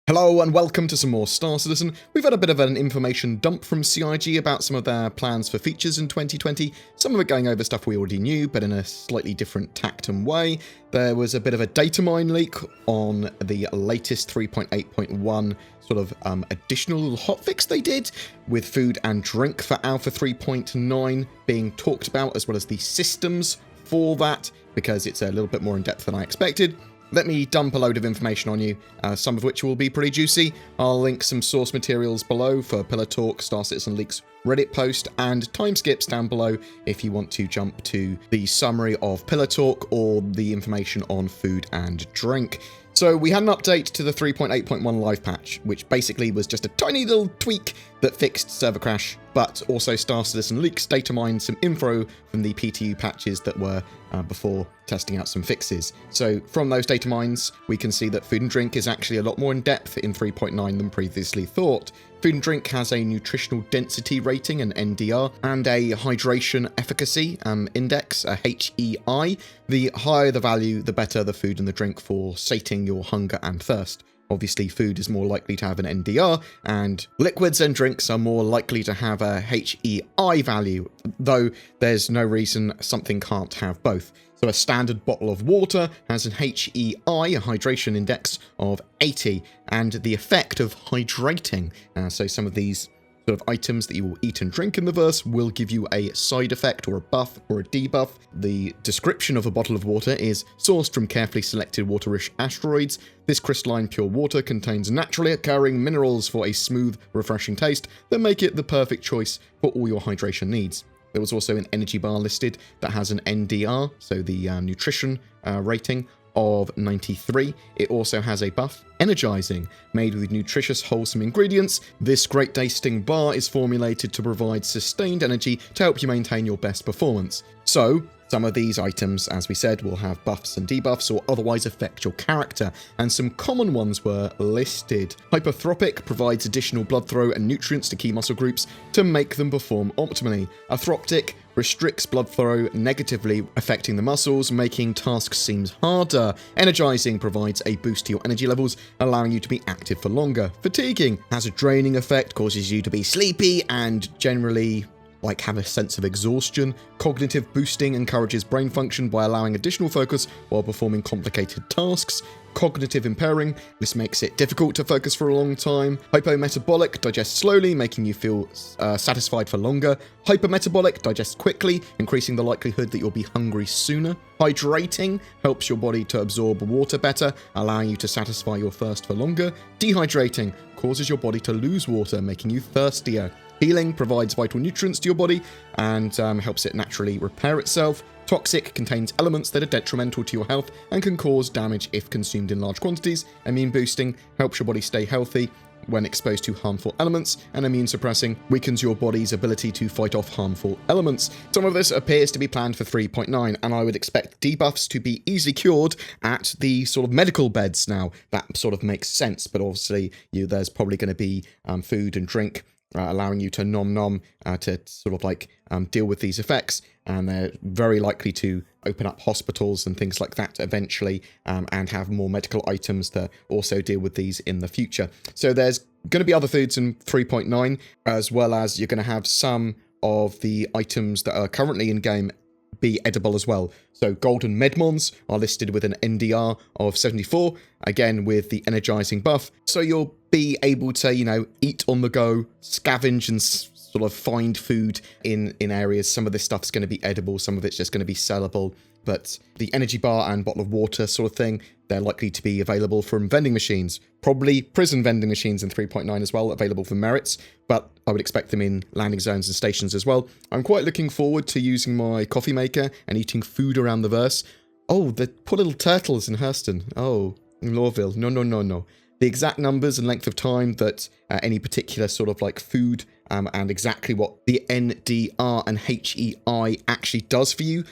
Hello and welcome to some more Star Citizen. We've had a bit of an information dump from CIG about some of their plans for features in 2020. Some of it going over stuff we already knew, but in a slightly different tact and way. There was a bit of a data mine leak on the latest 3.8.1 sort of additional little hotfix they did, with food and drink for Alpha 3.9 being talked about, as well as the systems for that, because it's a little bit more in depth than I expected. Let me dump a load of information on you, some of which will be pretty juicy. I'll link some source materials below for Pillar Talk, Star Citizen Leaks Reddit post, and time skips down below if you want to jump to the summary of Pillar Talk or the information on food and drink. So we had an update to the 3.8.1 live patch, which basically was just a tiny little tweak that fixed server crash, but also Star Citizen Leaks data mined some info from the PTU patches that were before testing out some fixes. So from those data mines, we can see that food and drink is actually a lot more in depth in 3.9 than previously thought. Food and drink has a nutritional density rating, an NDR, and a hydration efficacy index, a HEI. The higher the value, the better the food and the drink for sating your hunger and thirst. Obviously, food is more likely to have an NDR, and liquids and drinks are more likely to have a HEI value, though there's no reason something can't have both. So a standard bottle of water has an HEI, a hydration index, of 80, and the effect of hydrating. So some of these sort of items that you will eat and drink in the verse will give you a side effect or a buff or a debuff. The description of a bottle of water is sourced from carefully selected water-rich asteroids. This crystalline pure water contains naturally occurring minerals for a smooth, refreshing taste that make it the perfect choice for all your hydration needs. There was also an energy bar listed that has an NDR, so the nutrition rating, of 93. It also has a buff, energizing, made with nutritious, wholesome ingredients. This great tasting bar is formulated to provide sustained energy to help you maintain your best performance. So, some of these items, as we said, will have buffs and debuffs or otherwise affect your character, and some common ones were listed. Hyperthropic provides additional blood flow and nutrients to key muscle groups to make them perform optimally. Athroptic restricts blood flow, negatively affecting the muscles, making tasks seem harder. Energizing provides a boost to your energy levels, allowing you to be active for longer. Fatiguing has a draining effect, causes you to be sleepy and generally have a sense of exhaustion. Cognitive boosting encourages brain function by allowing additional focus while performing complicated tasks. Cognitive impairing, this makes it difficult to focus for a long time. Hypometabolic, digests slowly, making you feel satisfied for longer. Hypermetabolic, digests quickly, increasing the likelihood that you'll be hungry sooner. Hydrating helps your body to absorb water better, allowing you to satisfy your thirst for longer. Dehydrating causes your body to lose water, making you thirstier. Healing provides vital nutrients to your body and helps it naturally repair itself. Toxic contains elements that are detrimental to your health and can cause damage if consumed in large quantities. Immune boosting helps your body stay healthy when exposed to harmful elements, and immune suppressing weakens your body's ability to fight off harmful elements. Some of this appears to be planned for 3.9, and I would expect debuffs to be easily cured at the sort of medical beds now. That sort of makes sense, but obviously there's probably going to be food and drink allowing you to nom to sort of deal with these effects, and they're very likely to open up hospitals and things like that eventually, and have more medical items that also deal with these in the future. So there's going to be other foods in 3.9, as well as you're going to have some of the items that are currently in game be edible as well. So golden medmons are listed with an NDR of 74, again with the energizing buff. So you'll be able to, eat on the go, scavenge and sort of find food in areas. Some of this stuff's going to be edible, some of it's just going to be sellable. But the energy bar and bottle of water sort of thing, they're likely to be available from vending machines. Probably prison vending machines in 3.9 as well, available for merits, but I would expect them in landing zones and stations as well. I'm quite looking forward to using my coffee maker and eating food around the verse. Oh, the poor little turtles in Hurston. Oh, in Lawville. No. The exact numbers and length of time that any particular sort of food and exactly what the NDR and HEI actually does for you,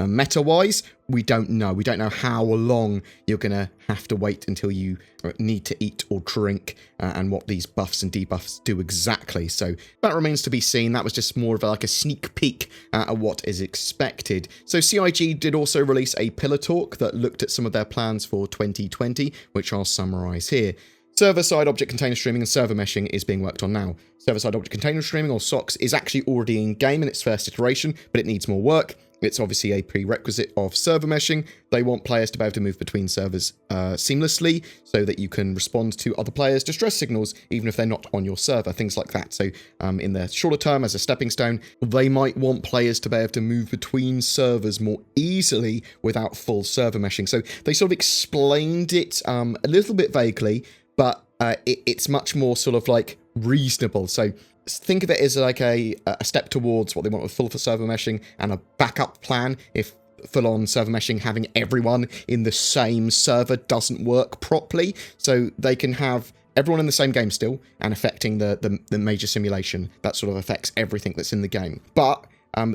meta-wise, we don't know. We don't know how long you're going to have to wait until you need to eat or drink, and what these buffs and debuffs do exactly. So that remains to be seen. That was just more of a sneak peek at what is expected. So CIG did also release a pillar talk that looked at some of their plans for 2020, which I'll summarize here. Server-side object container streaming and server meshing is being worked on now. Server-side object container streaming, or SOCS, is actually already in game in its first iteration, but it needs more work. It's obviously a prerequisite of server meshing. They want players to be able to move between servers seamlessly so that you can respond to other players' distress signals, even if they're not on your server, things like that. So in the shorter term, as a stepping stone, they might want players to be able to move between servers more easily without full server meshing. So they sort of explained it a little bit vaguely, but it's much more sort of like reasonable. So think of it as like a step towards what they want with full for server meshing, and a backup plan if full-on server meshing, having everyone in the same server doesn't work properly. So they can have everyone in the same game still and affecting the major simulation. That sort of affects everything that's in the game. But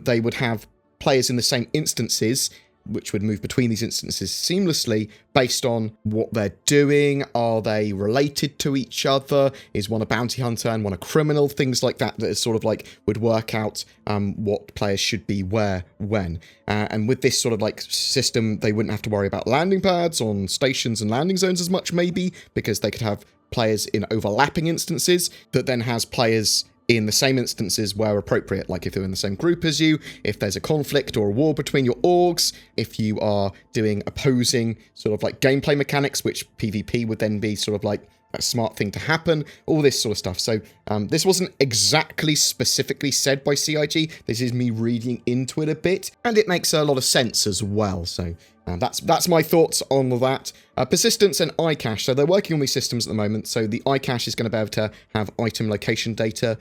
they would have players in the same instances, which would move between these instances seamlessly based on what they're doing. Are they related to each other? Is one a bounty hunter and one a criminal? Things like that that is sort of like would work out what players should be where, when. And with this sort of like system, they wouldn't have to worry about landing pads on stations and landing zones as much, maybe, because they could have players in overlapping instances that then has players in the same instances where appropriate, like if they're in the same group as you, if there's a conflict or a war between your orgs, if you are doing opposing sort of like gameplay mechanics, which PvP would then be sort of like a smart thing to happen, all this sort of stuff. So this wasn't exactly specifically said by CIG. This is me reading into it a bit, and it makes a lot of sense as well. So that's my thoughts on that. Persistence and iCache. So they're working on these systems at the moment. So the iCache is going to be able to have item location data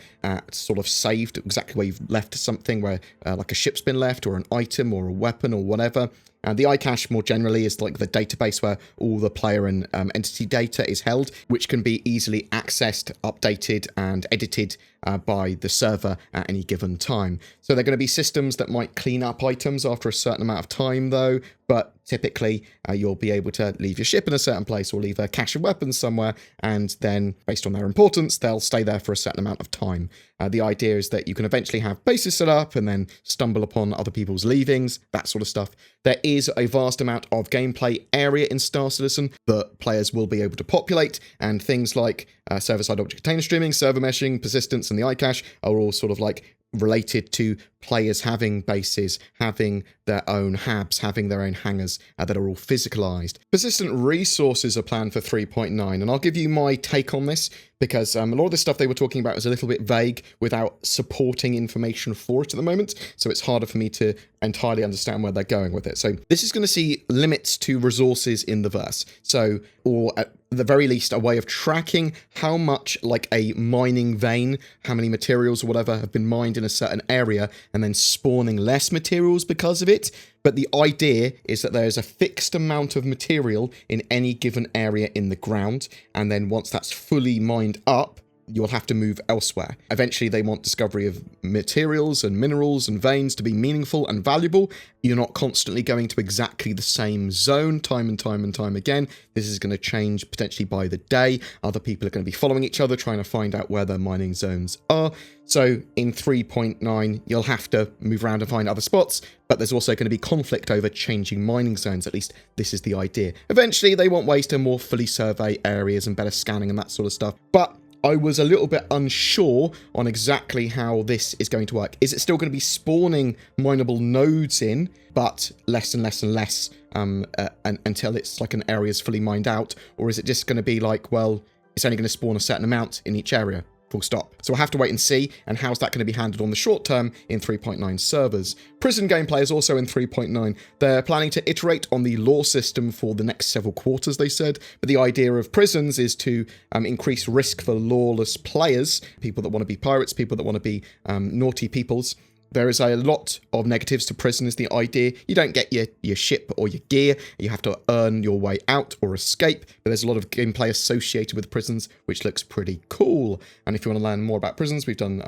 sort of saved exactly where you've left something, where like a ship's been left, or an item, or a weapon, or whatever. The iCache more generally is like the database where all the player and entity data is held, which can be easily accessed, updated, and edited by the server at any given time. So they're going to be systems that might clean up items after a certain amount of time, though, but typically you'll be able to leave your ship in a certain place or leave a cache of weapons somewhere, and then based on their importance, they'll stay there for a certain amount of time. The idea is that you can eventually have bases set up and then stumble upon other people's leavings, that sort of stuff. There is a vast amount of gameplay area in Star Citizen that players will be able to populate, and things like server-side object container streaming, server meshing, persistence, and the iCache are all sort of like related to players having bases, having their own habs, having their own hangars that are all physicalized. Persistent resources are planned for 3.9, and I'll give you my take on this, because a lot of the stuff they were talking about is a little bit vague without supporting information for it at the moment, so it's harder for me to entirely understand where they're going with it. So this is going to see limits to resources in the verse, so, or at the very least, a way of tracking how much, like a mining vein, how many materials or whatever have been mined in a certain area, and then spawning less materials because of it. But the idea is that there is a fixed amount of material in any given area in the ground, and then once that's fully mined up, you'll have to move elsewhere. Eventually, they want discovery of materials and minerals and veins to be meaningful and valuable. You're not constantly going to exactly the same zone time and time and time again. This is going to change potentially by the day. Other people are going to be following each other, trying to find out where their mining zones are. So in 3.9, you'll have to move around and find other spots, but there's also going to be conflict over changing mining zones. At least this is the idea. Eventually, they want ways to more fully survey areas and better scanning and that sort of stuff. But I was a little bit unsure on exactly how this is going to work. Is it still going to be spawning mineable nodes in, but less and less and less until it's like an area is fully mined out? Or is it just going to be like, well, it's only going to spawn a certain amount in each area? Full stop. So we'll have to wait and see, and how's that going to be handled on the short term in 3.9 servers. Prison gameplay is also in 3.9. They're planning to iterate on the law system for the next several quarters, they said, but the idea of prisons is to increase risk for lawless players, people that want to be pirates, people that want to be naughty peoples. There is a lot of negatives to prison is the idea. You don't get your ship or your gear. You have to earn your way out or escape. But there's a lot of gameplay associated with prisons, which looks pretty cool. And if you want to learn more about prisons, we've done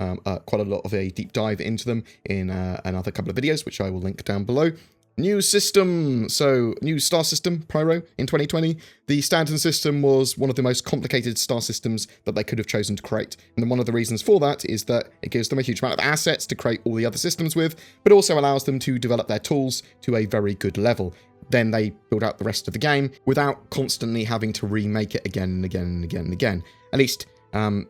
quite a lot of a deep dive into them in another couple of videos, which I will link down below. New system, so new star system, Pyro, in 2020. The Stanton system was one of the most complicated star systems that they could have chosen to create. And then one of the reasons for that is that it gives them a huge amount of assets to create all the other systems with, but also allows them to develop their tools to a very good level. Then they build out the rest of the game without constantly having to remake it again and again and again and again. At least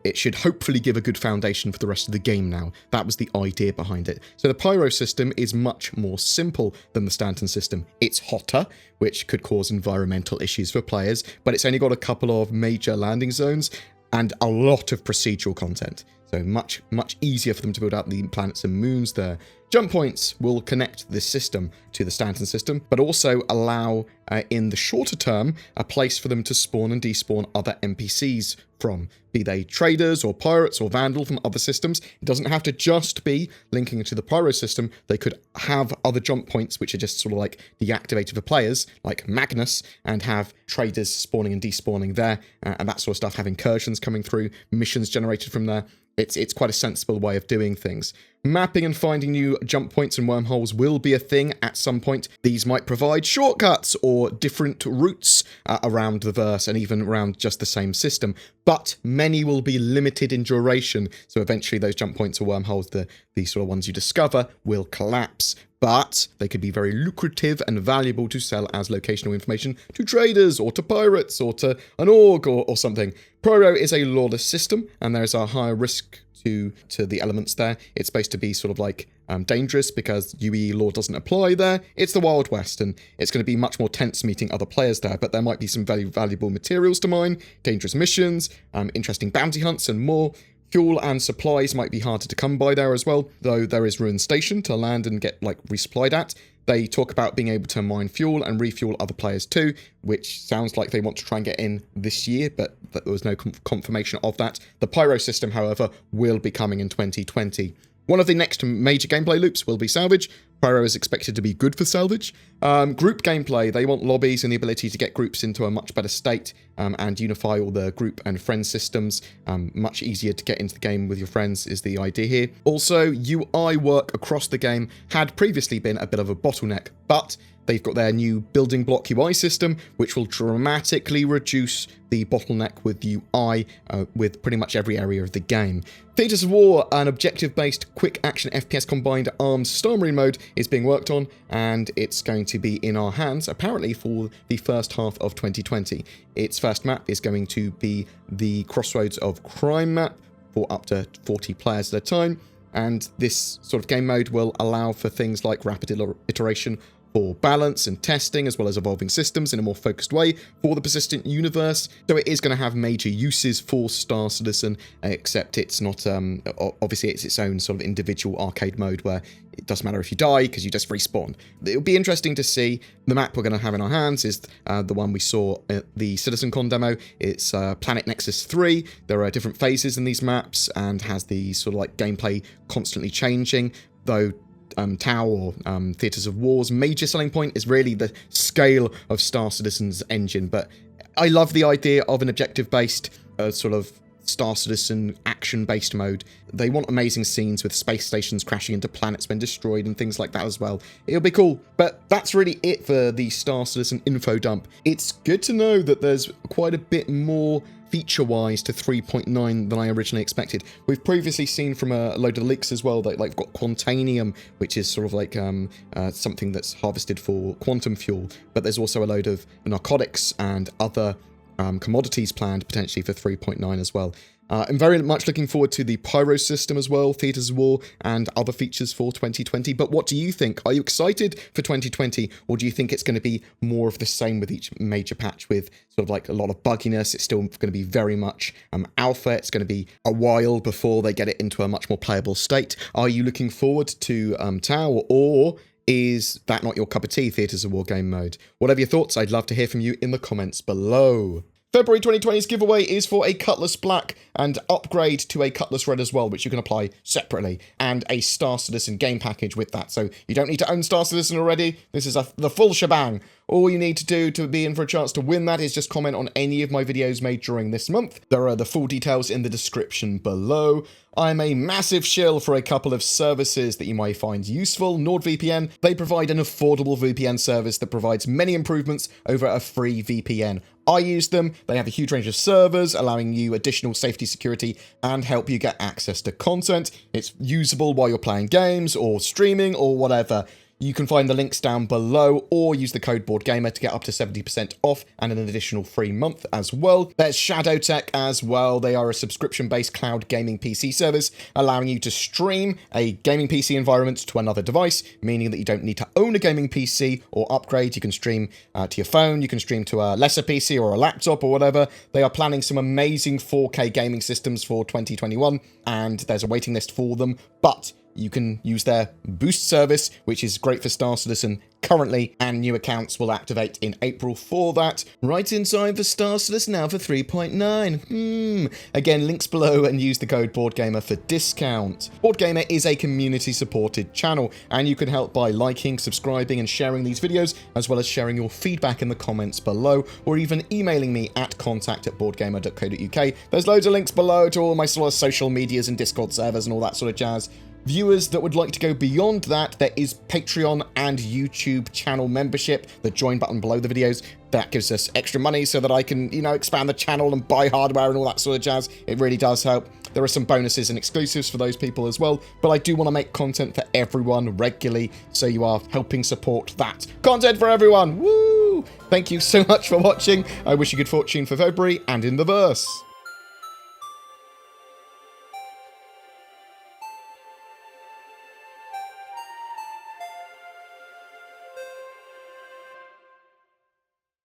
it should hopefully give a good foundation for the rest of the game now. That was the idea behind it. So the Pyro system is much more simple than the Stanton system. It's hotter, which could cause environmental issues for players, but it's only got a couple of major landing zones and a lot of procedural content. So much easier for them to build out the planets and moons there. Jump points will connect this system to the Stanton system, but also allow, in the shorter term, a place for them to spawn and despawn other NPCs from, be they traders or pirates or vandal from other systems. It doesn't have to just be linking to the Pyro system. They could have other jump points, which are just sort of like deactivated for players, like Magnus, and have traders spawning and despawning there, and that sort of stuff, have incursions coming through, missions generated from there. It's quite a sensible way of doing things. Mapping and finding new jump points and wormholes will be a thing at some point. These might provide shortcuts or different routes around the verse and even around just the same system, but many will be limited in duration, so eventually those jump points or wormholes, the sort of ones you discover, will collapse. But they could be very lucrative and valuable to sell as locational information to traders or to pirates or to an org or something. Pyro is a lawless system, and there's a higher risk to the elements there. It's supposed to be sort of like dangerous because UE law doesn't apply there. It's the Wild West, and it's going to be much more tense meeting other players there, but there might be some very valuable materials to mine, dangerous missions, interesting bounty hunts, and more. Fuel and supplies might be harder to come by there as well, though there is Ruin Station to land and get resupplied at. They talk about being able to mine fuel and refuel other players too, which sounds like they want to try and get in this year, but there was no confirmation of that. The Pyro system, however, will be coming in 2020. One of the next major gameplay loops will be salvage. Pyro is expected to be good for salvage. Group gameplay, they want lobbies and the ability to get groups into a much better state and unify all the group and friend systems. Much easier to get into the game with your friends is the idea here. Also, UI work across the game had previously been a bit of a bottleneck, but they've got their new building block UI system, which will dramatically reduce the bottleneck with UI with pretty much every area of the game. Theatres of War, an objective-based quick action FPS combined arms Star Marine mode, is being worked on, and it's going to be in our hands, apparently, for the first half of 2020. Its first map is going to be the Crossroads of Crime map for up to 40 players at a time, and this sort of game mode will allow for things like rapid iteration for balance and testing, as well as evolving systems in a more focused way for the persistent universe. So it is going to have major uses for Star Citizen, except it's not, obviously it's its own sort of individual arcade mode where it doesn't matter if you die because you just respawn. It'll be interesting to see. The map we're going to have in our hands is the one we saw at the CitizenCon demo. It's Planet Nexus 3. There are different phases in these maps and has the sort of like gameplay constantly changing, though Tau or Theatres of War's major selling point is really the scale of Star Citizen's engine, but I love the idea of an objective-based sort of Star Citizen action-based mode. They want amazing scenes with space stations crashing into planets when destroyed and things like that as well. It'll be cool, but that's really it for the Star Citizen info dump. It's good to know that there's quite a bit more feature-wise to 3.9 than I originally expected. We've previously seen from a load of leaks as well that we've got Quantanium, which is sort of like something that's harvested for quantum fuel, but there's also a load of narcotics and other commodities planned potentially for 3.9 as well. I'm very much looking forward to the Pyro system as well, Theatres of War, and other features for 2020. But what do you think? Are you excited for 2020, or do you think it's going to be more of the same with each major patch with sort of like a lot of bugginess? It's still going to be very much alpha. It's going to be a while before they get it into a much more playable state. Are you looking forward to Tau, or is that not your cup of tea, Theatres of War game mode? Whatever your thoughts, I'd love to hear from you in the comments below. February 2020's giveaway is for a Cutlass Black and upgrade to a Cutlass Red as well, which you can apply separately, and a Star Citizen game package with that. So you don't need to own Star Citizen already. This is the full shebang. All you need to do to be in for a chance to win that is just comment on any of my videos made during this month. There are the full details in the description below. I'm a massive shill for a couple of services that you might find useful. NordVPN, they provide an affordable VPN service that provides many improvements over a free VPN. I use them. They have a huge range of servers, allowing you additional safety, security, and help you get access to content. It's usable while you're playing games or streaming or whatever. You can find the links down below or use the code BoredGamer to get up to 70% off and an additional free month as well. There's ShadowTech as well. They are a subscription-based cloud gaming PC service, allowing you to stream a gaming PC environment to another device, meaning that you don't need to own a gaming PC or upgrade. You can stream to your phone, you can stream to a lesser PC or a laptop or whatever. They are planning some amazing 4K gaming systems for 2021, and there's a waiting list for them, but you can use their Boost service, which is great for Star Citizen currently, and new accounts will activate in April for that. Right in time for Star Citizen now for 3.9. Again, links below and use the code BoredGamer for discount. BoredGamer is a community-supported channel, and you can help by liking, subscribing, and sharing these videos, as well as sharing your feedback in the comments below, or even emailing me at contact@boredgamer.co.uk. There's loads of links below to all my sort of social medias and Discord servers and all that sort of jazz. Viewers that would like to go beyond that, there is Patreon and YouTube channel membership. The join button below the videos, that gives us extra money so that I can, expand the channel and buy hardware and all that sort of jazz. It really does help. There are some bonuses and exclusives for those people as well, but I do want to make content for everyone regularly, so you are helping support that. Content for everyone! Woo! Thank you so much for watching. I wish you good fortune for February and in the verse.